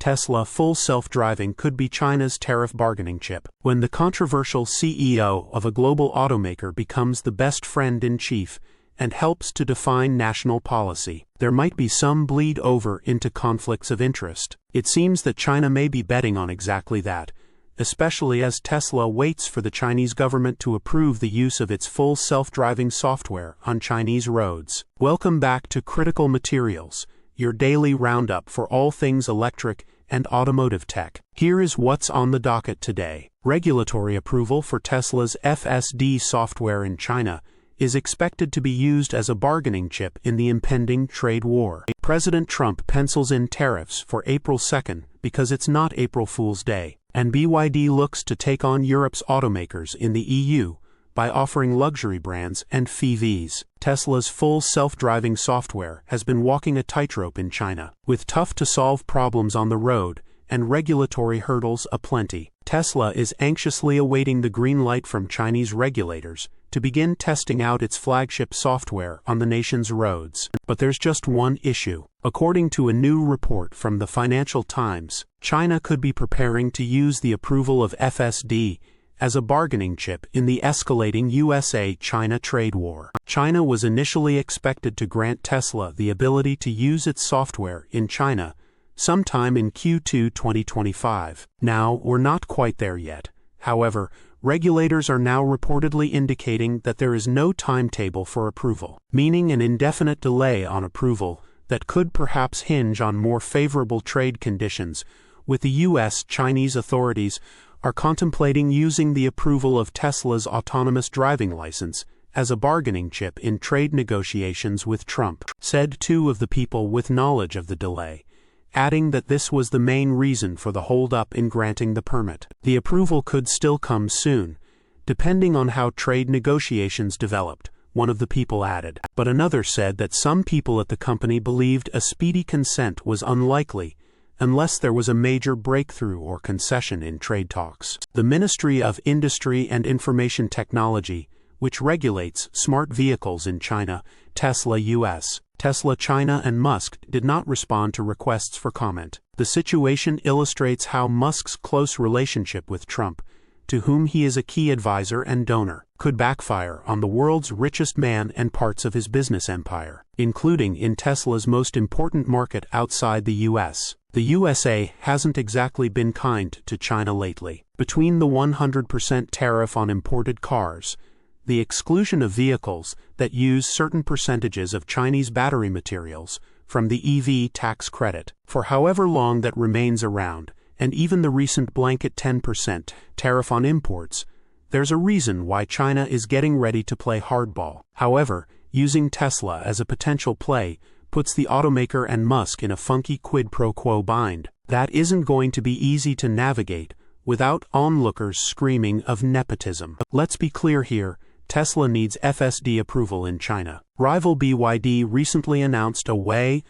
Tesla full self-driving could be China's tariff bargaining chip. When the controversial CEO of a global automaker becomes the best friend in chief and helps to define national policy, there might be some bleed over into conflicts of interest. It seems that China may be betting on exactly that, especially as Tesla waits for the Chinese government to approve the use of its full self-driving software on Chinese roads. Welcome back to Critical Materials, your daily roundup for all things electric and automotive tech. Here is what's on the docket today. Regulatory approval for Tesla's FSD software in China is expected to be used as a bargaining chip in the impending trade war. President Trump pencils in tariffs for April 2nd because it's not April Fool's Day, and BYD looks to take on Europe's automakers in the EU by offering luxury brands and EVs. Tesla's full self-driving software has been walking a tightrope in China, with tough-to-solve problems on the road and regulatory hurdles aplenty. Tesla is anxiously awaiting the green light from Chinese regulators to begin testing out its flagship software on the nation's roads. But there's just one issue. According to a new report from the Financial Times, China could be preparing to use the approval of FSD as a bargaining chip in the escalating USA-China trade war. China was initially expected to grant Tesla the ability to use its software in China sometime in Q2 2025. Now, we're not quite there yet. However, regulators are now reportedly indicating that there is no timetable for approval, meaning an indefinite delay on approval that could perhaps hinge on more favorable trade conditions, with the U.S.-Chinese authorities are contemplating using the approval of Tesla's autonomous driving license as a bargaining chip in trade negotiations with Trump, said two of the people with knowledge of the delay, adding that this was the main reason for the hold-up in granting the permit. The approval could still come soon, depending on how trade negotiations developed, one of the people added. But another said that some people at the company believed a speedy consent was unlikely unless there was a major breakthrough or concession in trade talks. The Ministry of Industry and Information Technology, which regulates smart vehicles in China, Tesla US, Tesla China and Musk did not respond to requests for comment. The situation illustrates how Musk's close relationship with Trump, to whom he is a key advisor and donor, could backfire on the world's richest man and parts of his business empire, including in Tesla's most important market outside the US. The USA hasn't exactly been kind to China lately. Between the 100% tariff on imported cars, the exclusion of vehicles that use certain percentages of Chinese battery materials from the EV tax credit, for however long that remains around, and even the recent blanket 10% tariff on imports, there's a reason why China is getting ready to play hardball. However, using Tesla as a potential play puts the automaker and Musk in a funky quid pro quo bind that isn't going to be easy to navigate without onlookers screaming of nepotism. Let's be clear here. Tesla needs FSD approval in China. Rival BYD recently announced a way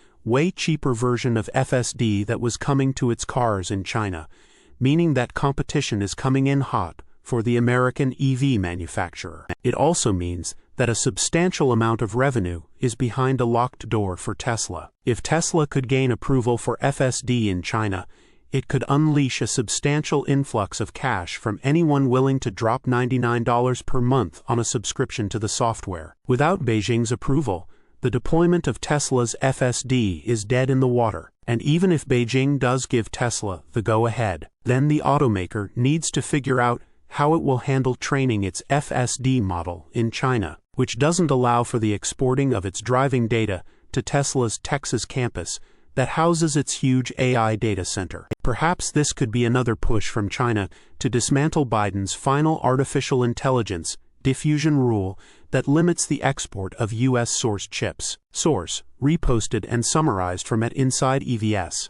cheaper version of FSD that was coming to its cars in China, meaning that competition is coming in hot for the American EV manufacturer. It also means that a substantial amount of revenue is behind a locked door for Tesla. If Tesla could gain approval for FSD in China, it could unleash a substantial influx of cash from anyone willing to drop $99 per month on a subscription to the software. Without Beijing's approval, the deployment of Tesla's FSD is dead in the water. And even if Beijing does give Tesla the go-ahead, then the automaker needs to figure out how it will handle training its FSD model in China, which doesn't allow for the exporting of its driving data to Tesla's Texas campus that houses its huge AI data center. Perhaps this could be another push from China to dismantle Biden's final artificial intelligence diffusion rule that limits the export of U.S.-sourced chips. Source: reposted and summarized from @insideevs.